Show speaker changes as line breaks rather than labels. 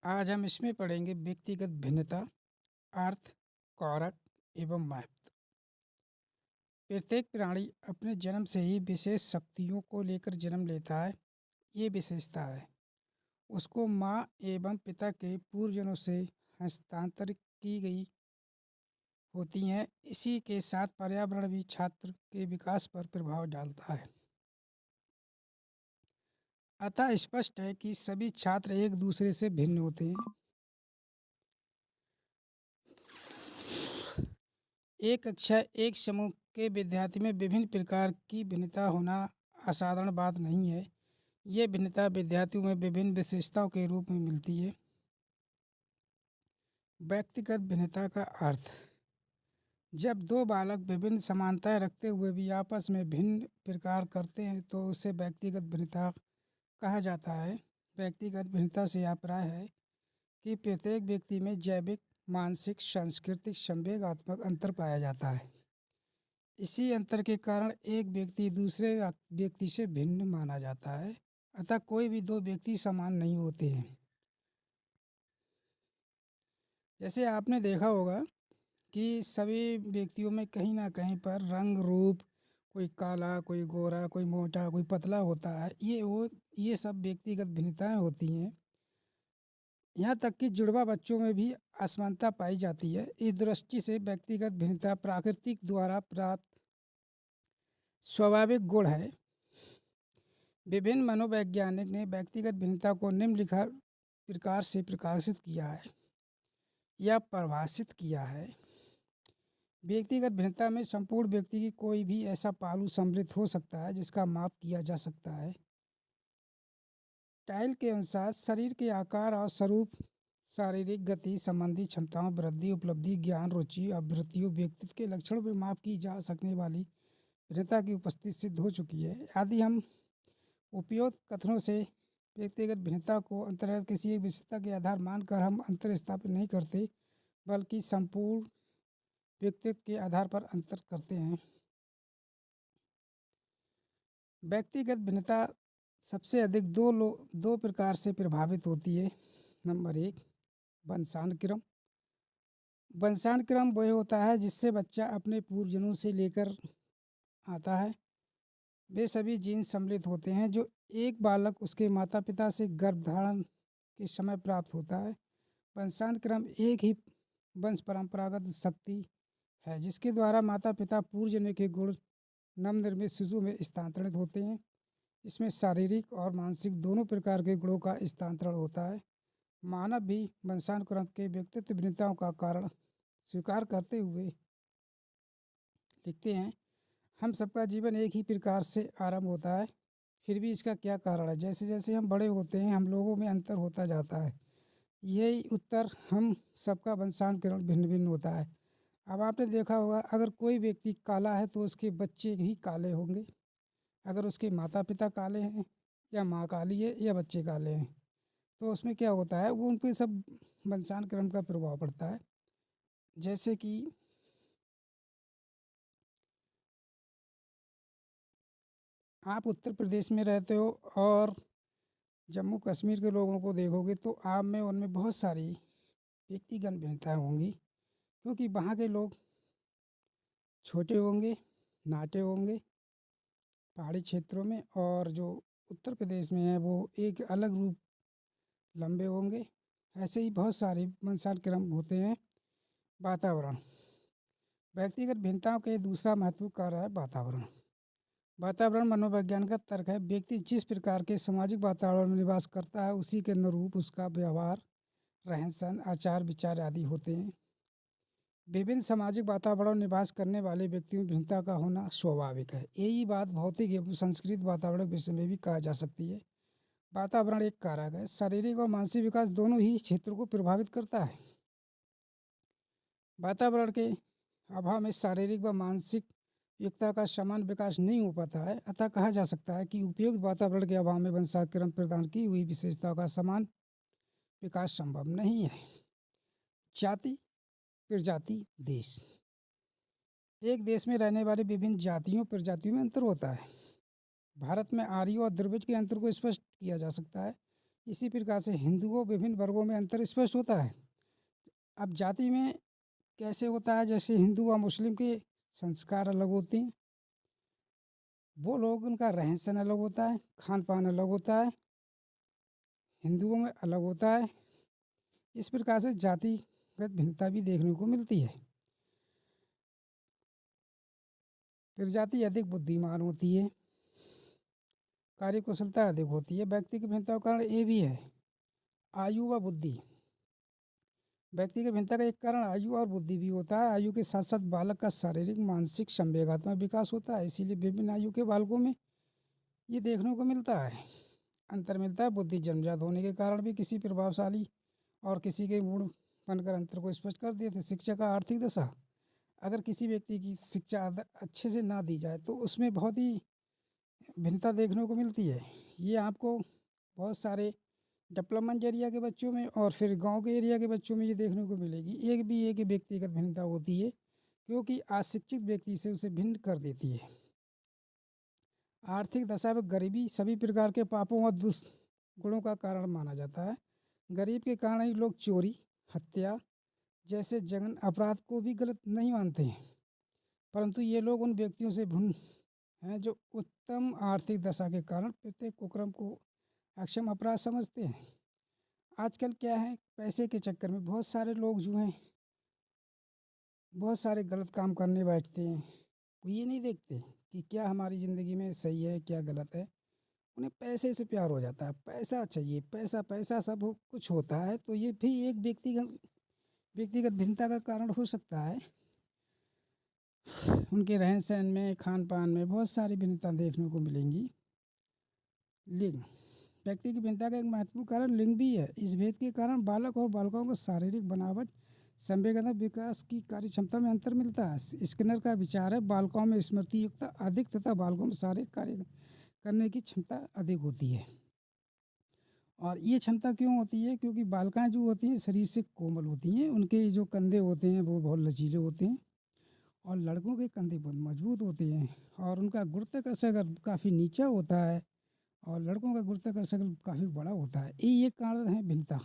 आज हम इसमें पढ़ेंगे व्यक्तिगत भिन्नता, अर्थ, कारक एवं महत्व। प्रत्येक प्राणी अपने जन्म से ही विशेष शक्तियों को लेकर जन्म लेता है। ये विशेषता है उसको माँ एवं पिता के पूर्वजों से हस्तांतरित की गई होती हैं। इसी के साथ पर्यावरण भी छात्र के विकास पर प्रभाव डालता है। अतः स्पष्ट है कि सभी छात्र एक दूसरे से भिन्न होते हैं। एक कक्षा एक समूह के विद्यार्थी में विभिन्न प्रकार की भिन्नता होना असाधारण बात नहीं है। ये भिन्नता विद्यार्थियों में विभिन्न विशेषताओं के रूप में मिलती है। व्यक्तिगत भिन्नता का अर्थ, जब दो बालक विभिन्न समानताएं रखते हुए भी आपस में भिन्न प्रकार करते हैं तो उसे व्यक्तिगत भिन्नता कहा जाता है। व्यक्तिगत भिन्नता से अभिप्राय है कि प्रत्येक व्यक्ति में जैविक, मानसिक, सांस्कृतिक, संवेगात्मक अंतर पाया जाता है। इसी अंतर के कारण एक व्यक्ति दूसरे व्यक्ति से भिन्न माना जाता है। अतः कोई भी दो व्यक्ति समान नहीं होते हैं। जैसे आपने देखा होगा कि सभी व्यक्तियों में कहीं ना कहीं पर रंग रूप, कोई काला, कोई गोरा, कोई मोटा, कोई पतला होता है। ये सब व्यक्तिगत भिन्नताएं होती हैं। यहाँ तक कि जुड़वा बच्चों में भी असमानता पाई जाती है। इस दृष्टि से व्यक्तिगत भिन्नता प्राकृतिक द्वारा प्राप्त स्वाभाविक गुण है। विभिन्न मनोवैज्ञानिक ने व्यक्तिगत भिन्नता को निम्नलिखित प्रकार से प्रकाशित किया है या परिभाषित किया है। व्यक्तिगत भिन्नता में संपूर्ण व्यक्ति की कोई भी ऐसा पहलू सम्मिलित हो सकता है जिसका माप किया जा सकता है। टाइल के अनुसार शरीर के आकार और स्वरूप, शारीरिक गति संबंधी क्षमताओं, वृद्धि, उपलब्धि, ज्ञान, रुचि, अभिवृत्तियों, व्यक्तित्व के लक्षणों में माप की जा सकने वाली भिन्नता की उपस्थिति सिद्ध हो चुकी है। यदि हम उपयुक्त कथनों से व्यक्तिगत भिन्नता को अंतर्गत किसी एक विशेषता के आधार मानकर हम अंतर स्थापित नहीं करते, बल्कि संपूर्ण व्यक्तित्व के आधार पर अंतर करते हैं। व्यक्तिगत भिन्नता सबसे अधिक दो प्रकार से प्रभावित होती है। नंबर 1, वंशानुक्रम। वंशानुक्रम वह होता है जिससे बच्चा अपने पूर्वजों से लेकर आता है। वे सभी जीन सम्मिलित होते हैं जो एक बालक उसके माता पिता से गर्भधारण के समय प्राप्त होता है। वंशानुक्रम एक ही वंश परंपरागत शक्ति है जिसके द्वारा माता पिता पूर्वजन्म के गुण नवनिर्मित शिशु में स्थानांतरित होते हैं। इसमें शारीरिक और मानसिक दोनों प्रकार के गुणों का स्थानांतरण होता है। मानव भी वंशानुक्रम के व्यक्तित्व भिन्नताओं का कारण स्वीकार करते हुए लिखते हैं, हम सबका जीवन एक ही प्रकार से आरंभ होता है, फिर भी इसका क्या कारण है। जैसे जैसे हम बड़े होते हैं हम लोगों में अंतर होता जाता है। यही उत्तर, हम सबका वंशानुक्रम भिन्न भिन्न होता है। अब आपने देखा होगा, अगर कोई व्यक्ति काला है तो उसके बच्चे भी काले होंगे। अगर उसके माता पिता काले हैं या माँ काली है या बच्चे काले हैं तो उसमें क्या होता है, वो उन पर सब वंशानुक्रम का प्रभाव पड़ता है। जैसे कि आप उत्तर प्रदेश में रहते हो और जम्मू कश्मीर के लोगों को देखोगे तो आप में उनमें बहुत सारी व्यक्तिगत भिन्नताएं होंगी, क्योंकि वहाँ के लोग छोटे होंगे, नाटे होंगे पहाड़ी क्षेत्रों में, और जो उत्तर प्रदेश में है वो एक अलग रूप लंबे होंगे। ऐसे ही बहुत सारे वंशानुक्रम होते हैं। वातावरण, व्यक्तिगत भिन्नताओं के दूसरा महत्वपूर्ण कार्य है वातावरण। वातावरण मनोविज्ञान का तर्क है, व्यक्ति जिस प्रकार के सामाजिक वातावरण में निवास करता है उसी के अनुरूप उसका व्यवहार, रहन सहन, आचार विचार आदि होते हैं। विभिन्न सामाजिक वातावरण में निवास करने वाले व्यक्तियों में भिन्नता का होना स्वाभाविक है। यही बात भौतिक एवं संस्कृत वातावरण के विषय में भी कहा जा सकती है। वातावरण एक कारक है, शारीरिक और मानसिक विकास दोनों ही क्षेत्रों को प्रभावित करता है। वातावरण के अभाव में शारीरिक व मानसिक युक्ता का समान विकास नहीं हो पाता है। अतः कहा जा सकता है कि उपयुक्त वातावरण के अभाव में वंशानुक्रम प्रदान की हुई विशेषताओं का समान विकास संभव नहीं है। जाति, प्रजाति, देश। एक देश में रहने वाली विभिन्न जातियों प्रजातियों में अंतर होता है। भारत में आर्यों और द्रविड़ के अंतर को स्पष्ट किया जा सकता है। इसी प्रकार से हिंदुओं विभिन्न वर्गों में अंतर स्पष्ट होता है। अब जाति में कैसे होता है, जैसे हिंदू व मुस्लिम के संस्कार अलग होते हैं, वो लोग उनका रहन सहन अलग होता है, खान पान अलग होता है, हिंदुओं में अलग होता है। इस प्रकार से जातिगत भिन्नता भी देखने को मिलती है। प्रजाति अधिक बुद्धिमान होती है, कार्य कुशलता अधिक होती है। व्यक्ति की भिन्नता का कारण ये भी है, आयु व बुद्धि। व्यक्ति की भिन्नता का एक कारण आयु और बुद्धि भी होता है। आयु के साथ साथ बालक का शारीरिक, मानसिक, संवेगात्मक विकास होता है, इसीलिए विभिन्न आयु के बालकों में ये देखने को मिलता है, अंतर मिलता है। बुद्धि जन्मजात होने के कारण भी किसी प्रभावशाली और किसी के गुण बनकर अंतर को स्पष्ट कर देते। शिक्षा का आर्थिक दशा, अगर किसी व्यक्ति की शिक्षा अच्छे से ना दी जाए तो उसमें बहुत ही भिन्नता देखने को मिलती है। ये आपको बहुत सारे डेवलपमेंट एरिया के बच्चों में और फिर गांव के एरिया के बच्चों में ये देखने को मिलेगी। एक भी एक व्यक्तिगत भिन्नता होती है, क्योंकि अशिक्षित व्यक्ति से उसे भिन्न कर देती है। आर्थिक दशा में गरीबी सभी प्रकार के पापों और दुष्गुणों का कारण माना जाता है। गरीब के कारण ही लोग चोरी, हत्या जैसे जघन्य अपराध को भी गलत नहीं मानते हैं, परंतु ये लोग उन व्यक्तियों से भिन्न हैं जो उत्तम आर्थिक दशा के कारण प्रत्येक कुकर्म को अक्षम अपराध समझते हैं। आजकल क्या है, पैसे के चक्कर में बहुत सारे लोग जो हैं बहुत सारे गलत काम करने बैठते हैं। वो ये नहीं देखते कि क्या हमारी ज़िंदगी में सही है क्या गलत है। उन्हें पैसे से प्यार हो जाता है, पैसा चाहिए, पैसा पैसा सब कुछ होता है। तो ये भी एक व्यक्तिगत भिन्नता का कारण हो सकता है। उनके रहन सहन में, खान पान में बहुत सारी भिन्नता देखने को मिलेंगी। लिंग, व्यक्ति की भिन्नता का एक महत्वपूर्ण कारण लिंग भी है। इस भेद के कारण बालक और बालिकाओं को शारीरिक बनावट, संवेगात्मक विकास की कार्य क्षमता में अंतर मिलता है। स्किनर का विचार है, बालिकाओं में स्मृति युक्ता अधिक तथा बालकों में शारीरिक कार्य करने की क्षमता अधिक होती है। और ये क्षमता क्यों होती है, क्योंकि बालिकाएं जो होती हैं शरीर से कोमल होती हैं, उनके जो कंधे होते हैं वो बहुत लचीले होते हैं, और लड़कों के कंधे बहुत मजबूत होते हैं और उनका गुरुत्वाकर्षण काफ़ी नीचा होता है और लड़कों का गुरुत्वाकर्षण काफ़ी बड़ा होता है। ये कारण है भिन्नता।